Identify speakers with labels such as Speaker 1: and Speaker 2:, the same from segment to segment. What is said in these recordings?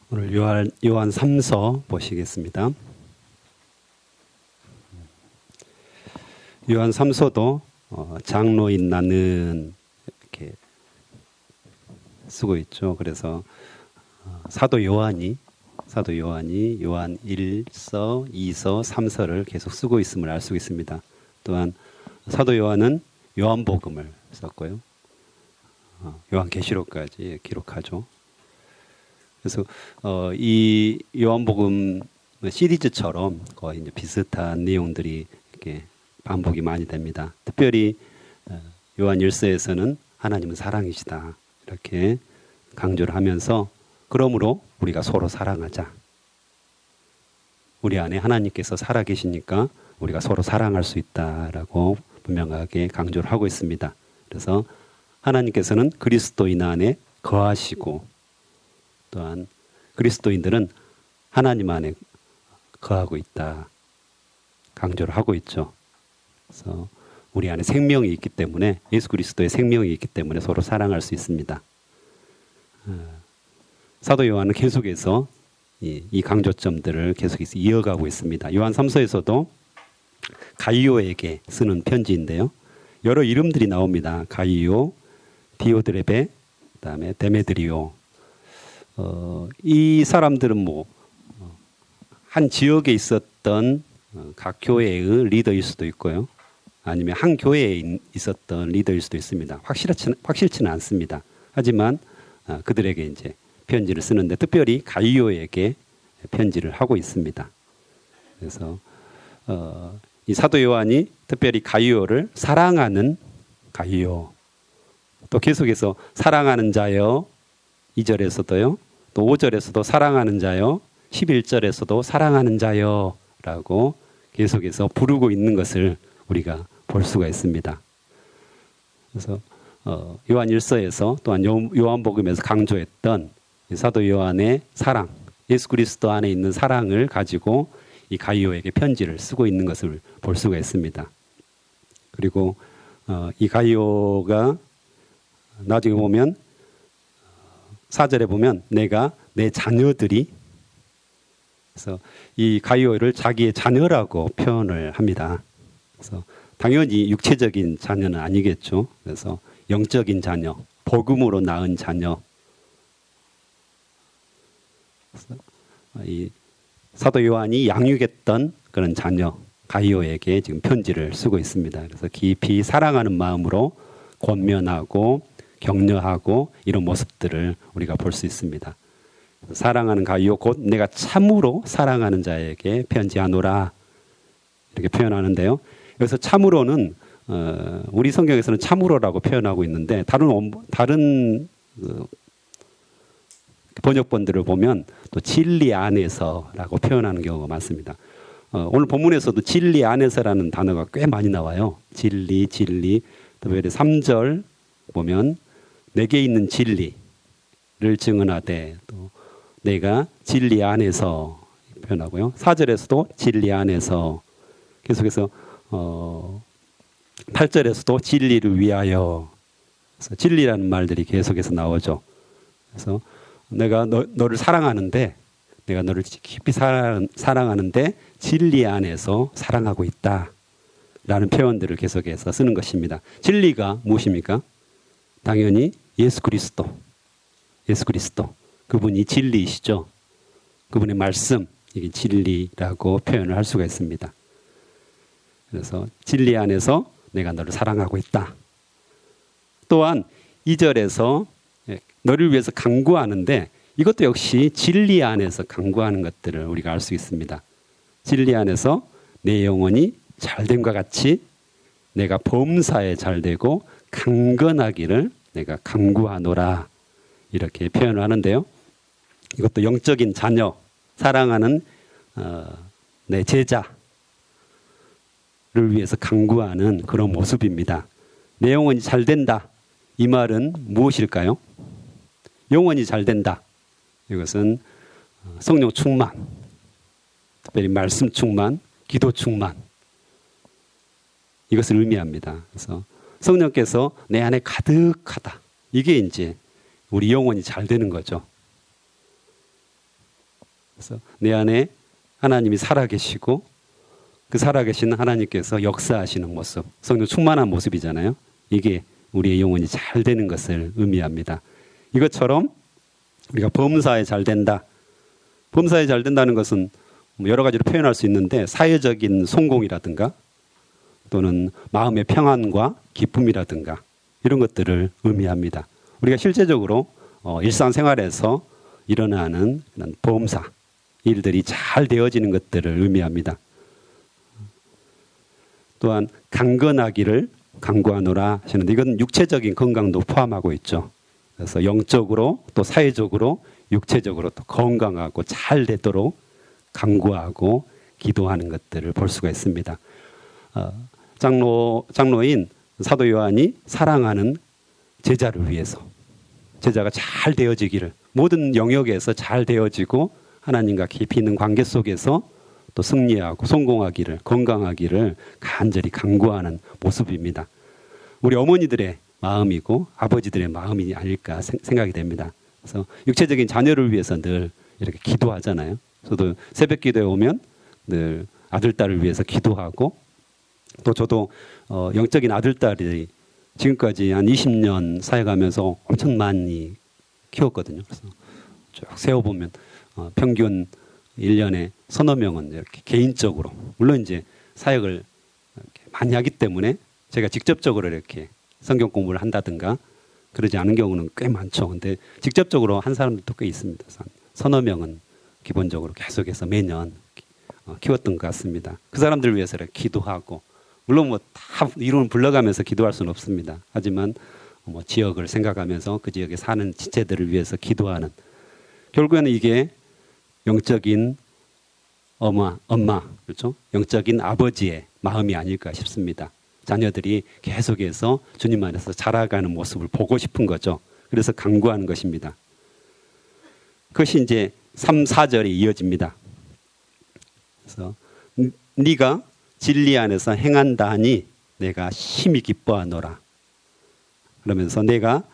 Speaker 1: 오늘 요한 3서 보시겠습니다. 요한 3서도 장로인 나는 이렇게 쓰고 있죠. 그래서 사도 요한이 요한 1서, 2서, 3서를 계속 쓰고 있음을 알 수 있습니다. 또한 사도 요한은 요한복음을 썼고요. 요한계시록까지 기록하죠. 그래서 이 요한복음 시리즈처럼 거의 이제 비슷한 내용들이 이렇게 반복이 많이 됩니다. 특별히 요한 1서에서는 하나님은 사랑이시다 이렇게 강조를 하면서 그러므로 우리가 서로 사랑하자. 우리 안에 하나님께서 살아계시니까 우리가 서로 사랑할 수 있다라고 분명하게 강조를 하고 있습니다. 그래서 하나님께서는 그리스도인 안에 거하시고 또한 그리스도인들은 하나님 안에 거하고 있다 강조를 하고 있죠. 그래서 우리 안에 생명이 있기 때문에 예수 그리스도의 생명이 있기 때문에 서로 사랑할 수 있습니다. 사도 요한은 계속해서 이 강조점들을 계속해서 이어가고 있습니다. 요한 3서에서도 가이오에게 쓰는 편지인데요. 여러 이름들이 나옵니다. 가이오, 디오드레베, 그다음에 데메드리오. 이 사람들은 한 지역에 있었던 각 교회의 리더일 수도 있고요. 아니면 한 교회에 있었던 리더일 수도 있습니다. 확실치는 않습니다. 하지만 그들에게 이제 편지를 쓰는데 특별히 가이오에게 편지를 하고 있습니다. 그래서 이 사도 요한이 특별히 가이오를 사랑하는 가이오, 또 계속해서 사랑하는 자여 2절에서도요. 또 5절에서도 사랑하는 자여, 11절에서도 사랑하는 자여 라고 계속해서 부르고 있는 것을 우리가 볼 수가 있습니다. 그래서 요한 1서에서 또한 요한복음에서 강조했던 사도 요한의 사랑, 예수 그리스도 안에 있는 사랑을 가지고 이 가이오에게 편지를 쓰고 있는 것을 볼 수가 있습니다. 그리고 이 가이오가 나중에 보면 4절에 보면 내가 내 자녀들이, 그래서 이 가이오를 자기의 자녀라고 표현을 합니다. 그래서 당연히 육체적인 자녀는 아니겠죠. 그래서 영적인 자녀, 복음으로 낳은 자녀. 그래서 이 사도 요한이 양육했던 그런 자녀 가이오에게 지금 편지를 쓰고 있습니다. 그래서 깊이 사랑하는 마음으로 권면하고 격려하고 이런 모습들을 우리가 볼 수 있습니다. 사랑하는 가이오 곧 내가 참으로 사랑하는 자에게 편지하노라 이렇게 표현하는데요. 여기서 참으로는 우리 성경에서는 참으로라고 표현하고 있는데 다른 번역본들을 보면 또 진리 안에서라고 표현하는 경우가 많습니다. 오늘 본문에서도 진리 안에서라는 단어가 꽤 많이 나와요. 진리. 특별히 3절 보면 내게 있는 진리를 증언하되 또 내가 진리 안에서 표현하고요. 4절에서도 진리 안에서 계속해서 8절에서도 진리를 위하여 그래서 진리라는 말들이 계속해서 나오죠. 그래서 내가 너를 사랑하는데 내가 너를 깊이 사랑하는데 진리 안에서 사랑하고 있다 라는 표현들을 계속해서 쓰는 것입니다. 진리가 무엇입니까? 당연히 예수 그리스도 그분이 진리이시죠. 그분의 말씀 이게 진리라고 표현을 할 수가 있습니다. 그래서 진리 안에서 내가 너를 사랑하고 있다. 또한 2절에서 너를 위해서 간구하는데 이것도 역시 진리 안에서 간구하는 것들을 우리가 알 수 있습니다. 진리 안에서 내 영혼이 잘됨과 같이 내가 범사에 잘되고 강건하기를 내가 간구하노라 이렇게 표현을 하는데요. 이것도 영적인 자녀, 사랑하는 내 제자를 위해서 간구하는 그런 모습입니다. 내 영혼이 잘된다. 이 말은 무엇일까요? 영혼이 잘된다. 이것은 성령 충만, 특별히 말씀 충만, 기도 충만 이것을 의미합니다. 그래서 성령께서 내 안에 가득하다. 이게 이제 우리 영혼이 잘 되는 거죠. 그래서 내 안에 하나님이 살아계시고 그 살아계신 하나님께서 역사하시는 모습, 성령 충만한 모습이잖아요. 이게 우리의 영혼이 잘 되는 것을 의미합니다. 이것처럼 우리가 범사에 잘 된다. 범사에 잘 된다는 것은 여러 가지로 표현할 수 있는데 사회적인 성공이라든가 또는 마음의 평안과 기쁨이라든가 이런 것들을 의미합니다. 우리가 실제적으로 일상생활에서 일어나는 범사, 일들이 잘 되어지는 것들을 의미합니다. 또한 강건하기를 강구하노라 하시는데 이건 육체적인 건강도 포함하고 있죠. 그래서 영적으로 또 사회적으로 육체적으로 또 건강하고 잘 되도록 강구하고 기도하는 것들을 볼 수가 있습니다. 장로인 사도 요한이 사랑하는 제자를 위해서 제자가 잘 되어지기를 모든 영역에서 잘 되어지고 하나님과 깊이 있는 관계 속에서 또 승리하고 성공하기를 건강하기를 간절히 간구하는 모습입니다. 우리 어머니들의 마음이고 아버지들의 마음이 아닐까 생각이 됩니다. 그래서 육체적인 자녀를 위해서 늘 이렇게 기도하잖아요. 저도 새벽 기도에 오면 늘 아들, 딸을 위해서 기도하고 또 저도 영적인 아들, 딸이 지금까지 한 20년 사역하면서 엄청 많이 키웠거든요. 그래서 쭉 세어보면 평균 1년에 서너 명은 이렇게 개인적으로 물론 이제 사역을 많이 하기 때문에 제가 직접적으로 이렇게 성경 공부를 한다든가 그러지 않은 경우는 꽤 많죠. 근데 직접적으로 한 사람들도 꽤 있습니다. 서너 명은 기본적으로 계속해서 매년 키웠던 것 같습니다. 그 사람들 위해서 이렇게 기도하고 물론 뭐 다 이름을 불러가면서 기도할 수는 없습니다. 하지만 뭐 지역을 생각하면서 그 지역에 사는 지체들을 위해서 기도하는 결국에는 이게 영적인 엄마, 그렇죠? 영적인 아버지의 마음이 아닐까 싶습니다. 자녀들이 계속해서 주님 안에서 자라가는 모습을 보고 싶은 거죠. 그래서 간구하는 것입니다. 그것이 이제 3, 4절에 이어집니다. 그래서 네가 진리 안에서 행한다 하니 내가 심히 기뻐하노라. 그러면서 내가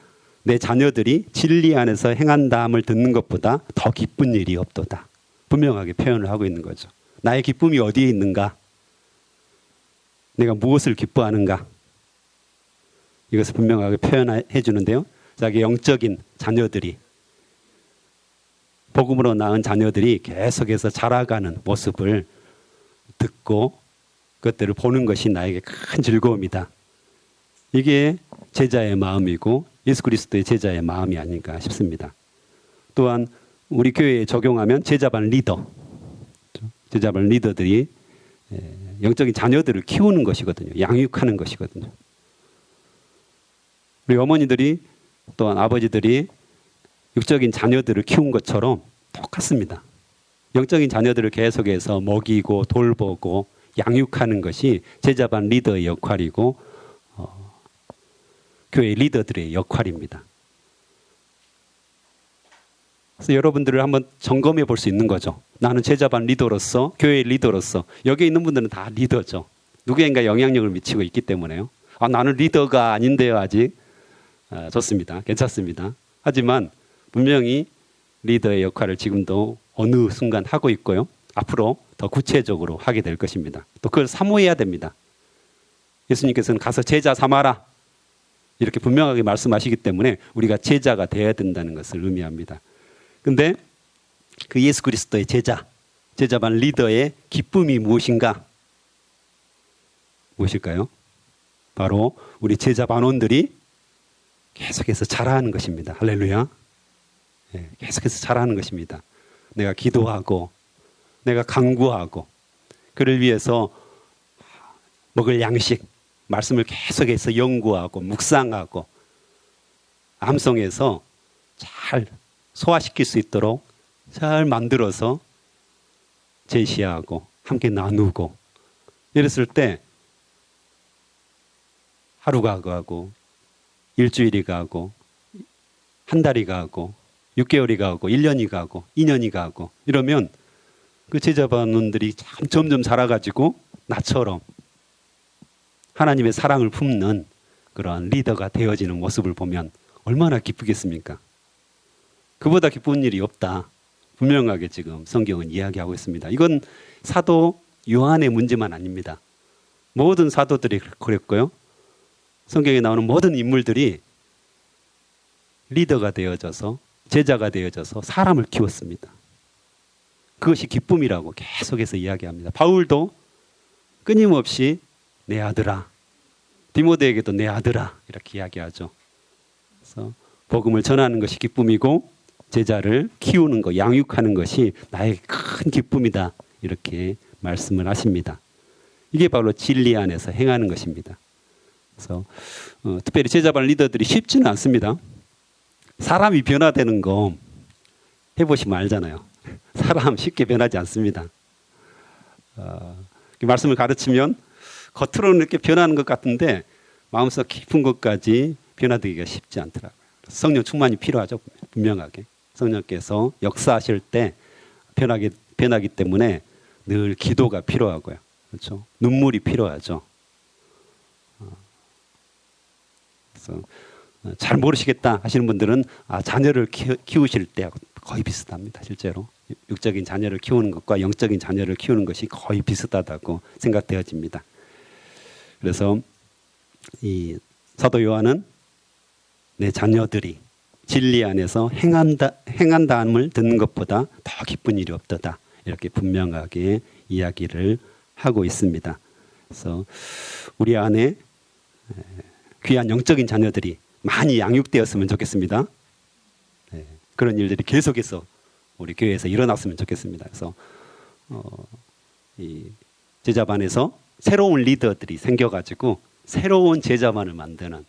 Speaker 1: 내 자녀들이 진리 안에서 행한다 함을 듣는 것보다 더 기쁜 일이 없도다. 분명하게 표현을 하고 있는 거죠. 나의 기쁨이 어디에 있는가? 내가 무엇을 기뻐하는가? 이것을 분명하게 표현해 주는데요. 자기 영적인 자녀들이 복음으로 낳은 자녀들이 계속해서 자라가는 모습을 듣고 그것들을 보는 것이 나에게 큰 즐거움이다. 이게 제자의 마음이고 예수 그리스도의 제자의 마음이 아닐까 싶습니다. 또한 우리 교회에 적용하면 제자반 리더, 제자반 리더들이 영적인 자녀들을 키우는 것이거든요. 양육하는 것이거든요. 우리 어머니들이 또한 아버지들이 육적인 자녀들을 키운 것처럼 똑같습니다. 영적인 자녀들을 계속해서 먹이고 돌보고 양육하는 것이 제자반 리더의 역할이고 교회 리더들의 역할입니다. 그래서 여러분들을 한번 점검해 볼 수 있는 거죠. 나는 제자반 리더로서 교회 리더로서 여기 있는 분들은 다 리더죠. 누구인가 영향력을 미치고 있기 때문에요. 나는 리더가 아닌데요 아직. 좋습니다. 괜찮습니다. 하지만 분명히 리더의 역할을 지금도 어느 순간 하고 있고요. 앞으로 더 구체적으로 하게 될 것입니다. 또 그걸 사모해야 됩니다. 예수님께서는 가서 제자 삼아라. 이렇게 분명하게 말씀하시기 때문에 우리가 제자가 되어야 된다는 것을 의미합니다. 근데 그 예수 그리스도의 제자반 리더의 기쁨이 무엇인가? 무엇일까요? 바로 우리 제자반원들이 계속해서 자라는 것입니다. 할렐루야. 계속해서 자라는 것입니다. 내가 기도하고 내가 간구하고 그를 위해서 먹을 양식 말씀을 계속해서 연구하고 묵상하고 암송해서 잘 소화시킬 수 있도록 잘 만들어서 제시하고 함께 나누고 이랬을 때 하루가 가고 일주일이 가고 한 달이 가고 6개월이 가고 1년이 가고 2년이 가고 이러면 그 제자반원들이 점점 자라가지고 나처럼 하나님의 사랑을 품는 그런 리더가 되어지는 모습을 보면 얼마나 기쁘겠습니까? 그보다 기쁜 일이 없다. 분명하게 지금 성경은 이야기하고 있습니다. 이건 사도 요한의 문제만 아닙니다. 모든 사도들이 그랬고요. 성경에 나오는 모든 인물들이 리더가 되어져서 제자가 되어져서 사람을 키웠습니다. 그것이 기쁨이라고 계속해서 이야기합니다. 바울도 끊임없이 내 아들아, 디모데에게도 내 아들아 이렇게 이야기하죠. 그래서 복음을 전하는 것이 기쁨이고 제자를 키우는 것, 양육하는 것이 나의 큰 기쁨이다 이렇게 말씀을 하십니다. 이게 바로 진리 안에서 행하는 것입니다. 그래서 특별히 제자반 리더들이 쉽지는 않습니다. 사람이 변화되는 거 해보시면 알잖아요. 사람 쉽게 변하지 않습니다. 말씀을 가르치면 겉으로는 이렇게 변하는 것 같은데 마음속 깊은 것까지 변화되기가 쉽지 않더라고요. 성령 충만이 필요하죠. 분명하게. 성령께서 역사하실 때 변하기 때문에 늘 기도가 필요하고요. 그렇죠? 눈물이 필요하죠. 그래서 잘 모르시겠다 하시는 분들은 자녀를 키우실 때 거의 비슷합니다. 실제로 육적인 자녀를 키우는 것과 영적인 자녀를 키우는 것이 거의 비슷하다고 생각되어집니다. 그래서 이 사도 요한은 내 자녀들이 진리 안에서 행한다함을 듣는 것보다 더 기쁜 일이 없도다 이렇게 분명하게 이야기를 하고 있습니다. 그래서 우리 안에 귀한 영적인 자녀들이 많이 양육되었으면 좋겠습니다. 그런 일들이 계속해서 우리 교회에서 일어났으면 좋겠습니다. 그래서 이 제자반에서 새로운 리더들이 생겨가지고 새로운 제자반을 만드는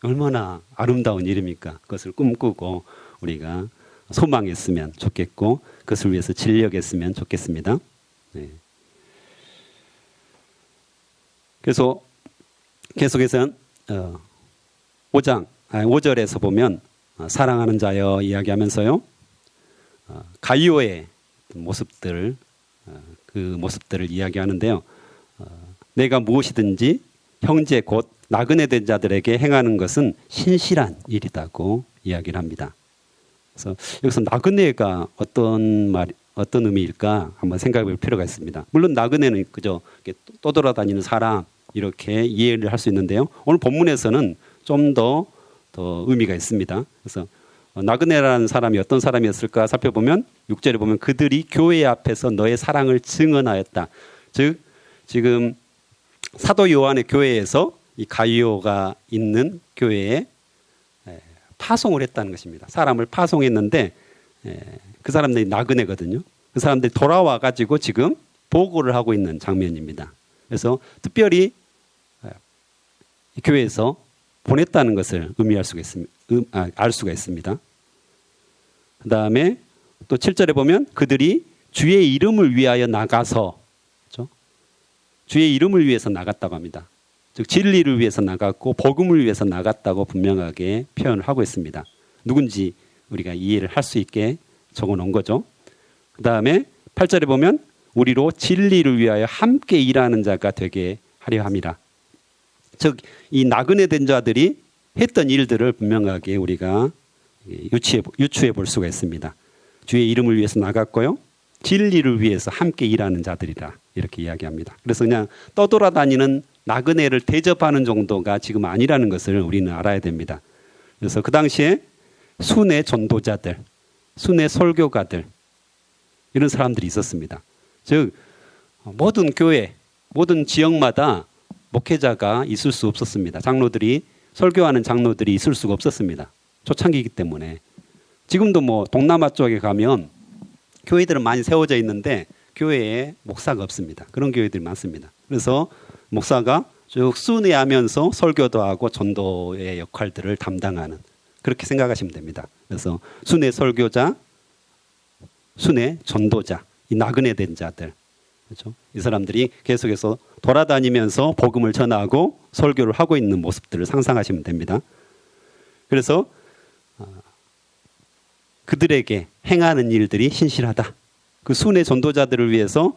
Speaker 1: 얼마나 아름다운 일입니까? 그것을 꿈꾸고 우리가 소망했으면 좋겠고 그것을 위해서 진력했으면 좋겠습니다. 네. 그래서 계속해서 5절에서 보면 사랑하는 자여 이야기하면서요. 가이오의 모습들, 그 모습들을 이야기하는데요. 내가 무엇이든지 형제 곧 나그네 된 자들에게 행하는 것은 신실한 일이라고 이야기를 합니다. 그래서 여기서 나그네가 어떤 의미일까 한번 생각해 볼 필요가 있습니다. 물론 나그네는 그저 떠돌아다니는 사람 이렇게 이해를 할 수 있는데요. 오늘 본문에서는 좀 더 의미가 있습니다. 그래서 나그네라는 사람이 어떤 사람이었을까 살펴보면 6절에 보면 그들이 교회 앞에서 너의 사랑을 증언하였다. 즉 지금 사도 요한의 교회에서 이 가이오가 있는 교회에 파송을 했다는 것입니다. 사람을 파송했는데 그 사람들이 나그네거든요. 그 사람들이 돌아와 가지고 지금 보고를 하고 있는 장면입니다. 그래서 특별히 이 교회에서 보냈다는 것을 알 수가 있습니다. 그 다음에 또 7절에 보면 그들이 주의 이름을 위하여 나가서, 그렇죠? 주의 이름을 위해서 나갔다고 합니다. 즉 진리를 위해서 나갔고 복음을 위해서 나갔다고 분명하게 표현을 하고 있습니다. 누군지 우리가 이해를 할 수 있게 적어놓은 거죠. 그 다음에 8절에 보면 우리로 진리를 위하여 함께 일하는 자가 되게 하려 함이라. 즉 이 나그네 된 자들이 했던 일들을 분명하게 우리가 유추해 볼 수가 있습니다. 주의 이름을 위해서 나갔고요. 진리를 위해서 함께 일하는 자들이라 이렇게 이야기합니다. 그래서 그냥 떠돌아다니는 나그네를 대접하는 정도가 지금 아니라는 것을 우리는 알아야 됩니다. 그래서 그 당시에 순회 전도자들, 순회 설교가들 이런 사람들이 있었습니다. 즉 모든 교회, 모든 지역마다 목회자가 있을 수 없었습니다. 장로들이 설교하는 장로들이 있을 수가 없었습니다. 초창기이기 때문에. 지금도 뭐 동남아 쪽에 가면 교회들은 많이 세워져 있는데 교회에 목사가 없습니다. 그런 교회들이 많습니다. 그래서 목사가 쭉 순회하면서 설교도 하고 전도의 역할들을 담당하는 그렇게 생각하시면 됩니다. 그래서 순회 설교자, 순회 전도자, 이 나그네 된 자들, 그렇죠? 이 사람들이 계속해서 돌아다니면서 복음을 전하고 설교를 하고 있는 모습들을 상상하시면 됩니다. 그래서 그들에게 행하는 일들이 신실하다. 그 순회 전도자들을 위해서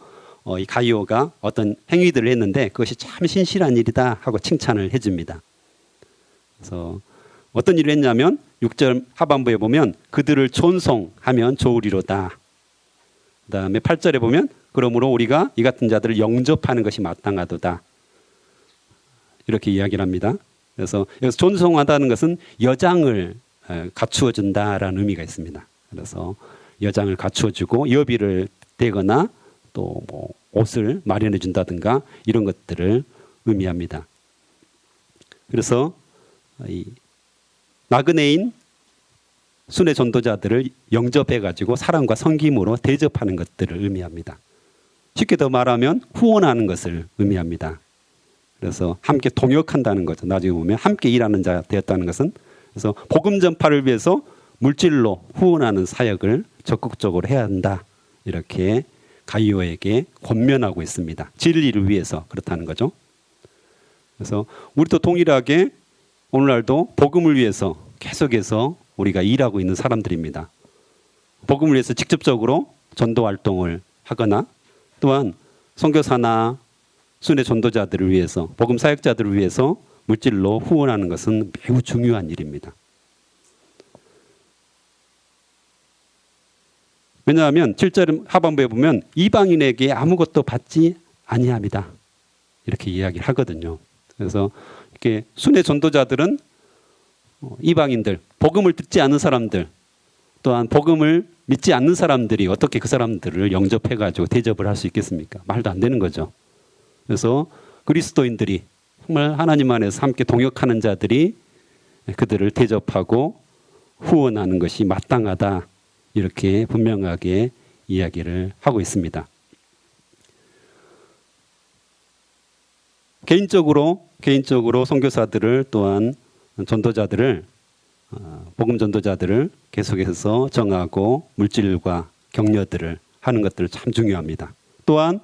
Speaker 1: 이 가이오가 어떤 행위들을 했는데 그것이 참 신실한 일이다 하고 칭찬을 해줍니다. 그래서 어떤 일을 했냐면 6절 하반부에 보면 그들을 존송하면 좋으리로다. 그다음에 8절에 보면 그러므로 우리가 이 같은 자들을 영접하는 것이 마땅하도다. 이렇게 이야기를 합니다. 그래서 여기서 존송하다는 것은 여장을 갖추어 준다라는 의미가 있습니다. 그래서 여장을 갖추어 주고 여비를 대거나 또 뭐 옷을 마련해 준다든가 이런 것들을 의미합니다. 그래서 이 나그네인 순회 전도자들을 영접해 가지고 사랑과 섬김으로 대접하는 것들을 의미합니다. 쉽게 더 말하면 후원하는 것을 의미합니다. 그래서 함께 동역한다는 거죠. 나중에 보면 함께 일하는 자 되었다는 것은, 그래서 복음 전파를 위해서 물질로 후원하는 사역을 적극적으로 해야 한다. 이렇게 가이오에게 권면하고 있습니다. 진리를 위해서 그렇다는 거죠. 그래서 우리도 동일하게 오늘날도 복음을 위해서 계속해서 우리가 일하고 있는 사람들입니다. 복음을 위해서 직접적으로 전도 활동을 하거나 또한 선교사나 순회 전도자들을 위해서, 복음 사역자들을 위해서 물질로 후원하는 것은 매우 중요한 일입니다. 왜냐하면 7절 하반부에 보면 이방인에게 아무것도 받지 아니함이다. 이렇게 이야기를 하거든요. 그래서 이렇게 순회 전도자들은 이방인들, 복음을 듣지 않는 사람들, 또한 복음을 믿지 않는 사람들이 어떻게 그 사람들을 영접해가지고 대접을 할 수 있겠습니까? 말도 안 되는 거죠. 그래서 그리스도인들이 정말 하나님 안에서 함께 동역하는 자들이 그들을 대접하고 후원하는 것이 마땅하다. 이렇게 분명하게 이야기를 하고 있습니다. 개인적으로 선교사들을 또한 전도자들을, 복음 전도자들을 계속해서 정하고 물질과 격려들을 하는 것들 참 중요합니다. 또한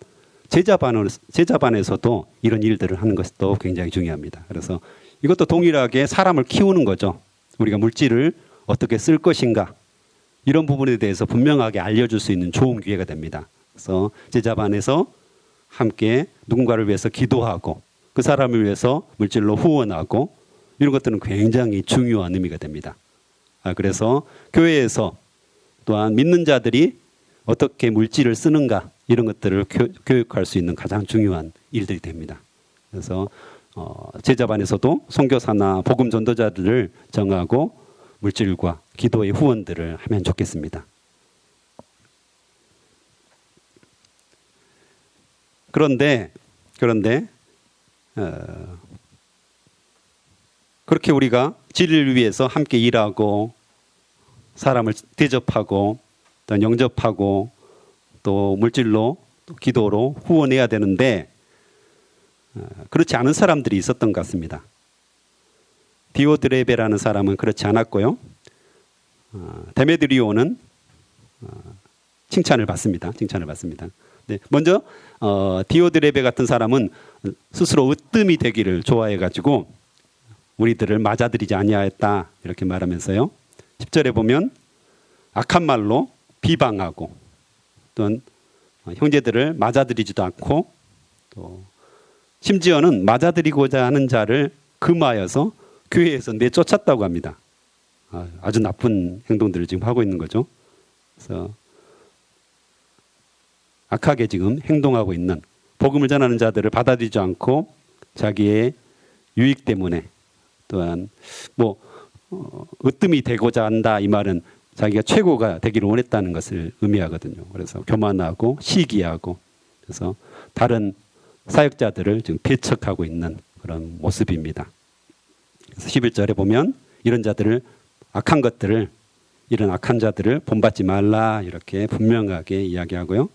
Speaker 1: 제자반에서도 이런 일들을 하는 것도 굉장히 중요합니다. 그래서 이것도 동일하게 사람을 키우는 거죠. 우리가 물질을 어떻게 쓸 것인가, 이런 부분에 대해서 분명하게 알려줄 수 있는 좋은 기회가 됩니다. 그래서 제자반에서 함께 누군가를 위해서 기도하고 그 사람을 위해서 물질로 후원하고 이런 것들은 굉장히 중요한 의미가 됩니다. 그래서 교회에서 또한 믿는 자들이 어떻게 물질을 쓰는가 이런 것들을 교육할 수 있는 가장 중요한 일들이 됩니다. 그래서 제자반에서도 선교사나 복음 전도자들을 정하고 물질과 기도의 후원들을 하면 좋겠습니다. 그런데 그렇게 우리가 진리를 위해서 함께 일하고 사람을 대접하고 또 영접하고 또 물질로 또 기도로 후원해야 되는데 그렇지 않은 사람들이 있었던 것 같습니다. 디오드레베라는 사람은 그렇지 않았고요. 데메드리오는 칭찬을 받습니다. 네, 먼저 디오드레베 같은 사람은 스스로 으뜸이 되기를 좋아해가지고 우리들을 맞아들이지 아니하였다 이렇게 말하면서요. 10절에 보면 악한 말로 비방하고 또는 형제들을 맞아들이지도 않고 또 심지어는 맞아들이고자 하는 자를 금하여서 교회에서 내쫓았다고 합니다. 아주 나쁜 행동들을 지금 하고 있는 거죠. 그래서 악하게 지금 행동하고 있는, 복음을 전하는 자들을 받아들이지 않고 자기의 유익 때문에 또한 으뜸이 되고자 한다, 이 말은 자기가 최고가 되기를 원했다는 것을 의미하거든요. 그래서 교만하고 시기하고 그래서 다른 사역자들을 지금 배척하고 있는 그런 모습입니다. 그래서 11절에 보면 이런 자들을, 이런 악한 자들을 본받지 말라 이렇게 분명하게 이야기하고요.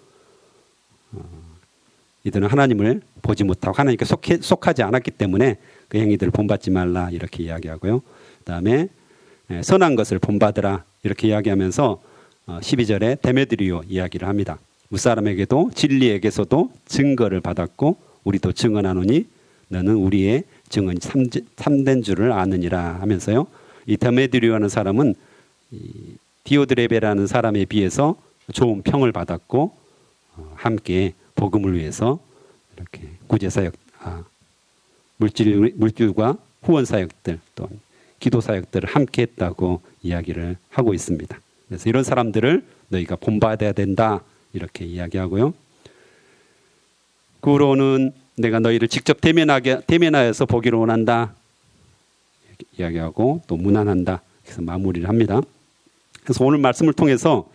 Speaker 1: 이들은 하나님을 보지 못하고 하나님께 속하지 않았기 때문에 그 행위들을 본받지 말라 이렇게 이야기하고요. 그다음에 선한 것을 본받으라 이렇게 이야기하면서 12절에 데메드리오 이야기를 합니다. 무사람에게도 진리에게서도 증거를 받았고 우리도 증언하노니 너는 우리의 증언이 참된 줄을 아느니라 하면서요. 이 데메드리오라는 사람은 디오드레베라는 사람에 비해서 좋은 평을 받았고 함께 복음을 위해서 이렇게 구제사역, 물질과 후원 사역들 또 기도 사역들을 함께 했다고 이야기를 하고 있습니다. 그래서 이런 사람들을 너희가 본받아야 된다 이렇게 이야기하고요. 그 후로는 내가 너희를 직접 대면하여서 보기를 원한다. 이렇게 이야기하고 또 문안한다. 그래서 마무리를 합니다. 그래서 오늘 말씀을 통해서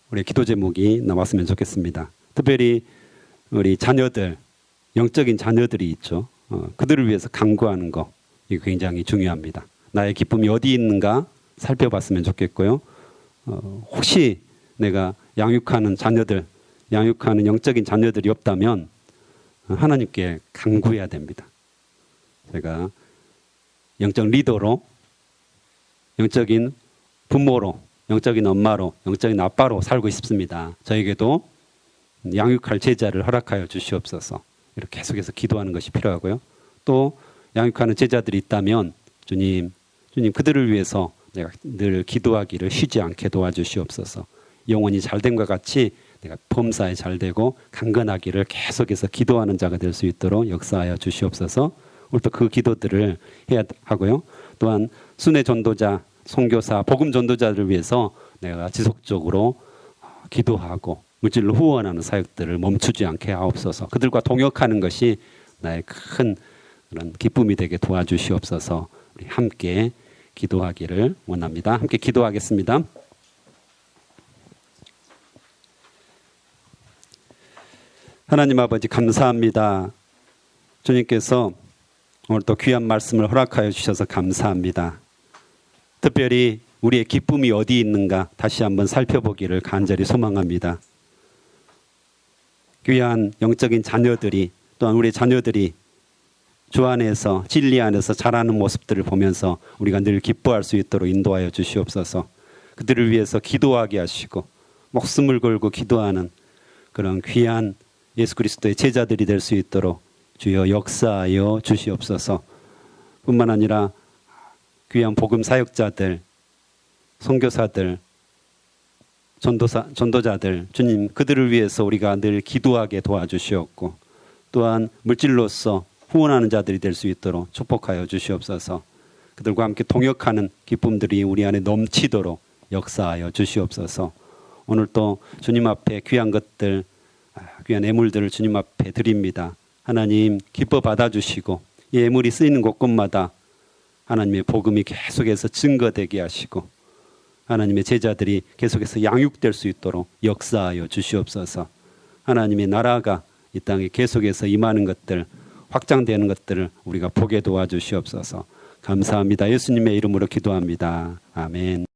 Speaker 1: 우리 기도 제목이 나왔으면 좋겠습니다. 특별히 우리 자녀들, 영적인 자녀들이 있죠. 그들을 위해서 간구하는 거, 이게 굉장히 중요합니다. 나의 기쁨이 어디 있는가 살펴봤으면 좋겠고요. 혹시 내가 양육하는 자녀들, 양육하는 영적인 자녀들이 없다면 하나님께 간구해야 됩니다. 제가 영적 리더로, 영적인 부모로, 영적인 엄마로, 영적인 아빠로 살고 싶습니다. 저에게도 양육할 제자를 허락하여 주시옵소서. 이렇게 계속해서 기도하는 것이 필요하고요. 또 양육하는 제자들이 있다면 주님 그들을 위해서 내가 늘 기도하기를 쉬지 않게 도와주시옵소서. 영혼이 잘됨과 같이 내가 범사에 잘되고 강건하기를 계속해서 기도하는 자가 될 수 있도록 역사하여 주시옵소서. 오늘도 그 기도들을 해야 하고요. 또한 순회 전도자, 선교사, 복음 전도자들을 위해서 내가 지속적으로 기도하고 물질로 후원하는 사역들을 멈추지 않게 하옵소서. 그들과 동역하는 것이 나의 큰 그런 기쁨이 되게 도와주시옵소서. 우리 함께 기도하기를 원합니다. 함께 기도하겠습니다. 하나님 아버지 감사합니다. 주님께서 오늘 또 귀한 말씀을 허락하여 주셔서 감사합니다. 특별히 우리의 기쁨이 어디 있는가 다시 한번 살펴보기를 간절히 소망합니다. 귀한 영적인 자녀들이 또한 우리 자녀들이 주 안에서 진리 안에서 자라는 모습들을 보면서 우리가 늘 기뻐할 수 있도록 인도하여 주시옵소서. 그들을 위해서 기도하게 하시고 목숨을 걸고 기도하는 그런 귀한 예수 그리스도의 제자들이 될 수 있도록 주여 역사하여 주시옵소서. 뿐만 아니라 귀한 복음 사역자들, 선교사들, 전도자들, 주님 그들을 위해서 우리가 늘 기도하게 도와주시옵고 또한 물질로서 후원하는 자들이 될 수 있도록 축복하여 주시옵소서. 그들과 함께 동역하는 기쁨들이 우리 안에 넘치도록 역사하여 주시옵소서. 오늘 또 주님 앞에 귀한 것들, 귀한 예물들을 주님 앞에 드립니다. 하나님 기뻐 받아주시고 이 예물이 쓰이는 곳곳마다 하나님의 복음이 계속해서 증거되게 하시고 하나님의 제자들이 계속해서 양육될 수 있도록 역사하여 주시옵소서. 하나님의 나라가 이 땅에 계속해서 임하는 것들, 확장되는 것들을 우리가 보게 도와주시옵소서. 감사합니다. 예수님의 이름으로 기도합니다. 아멘.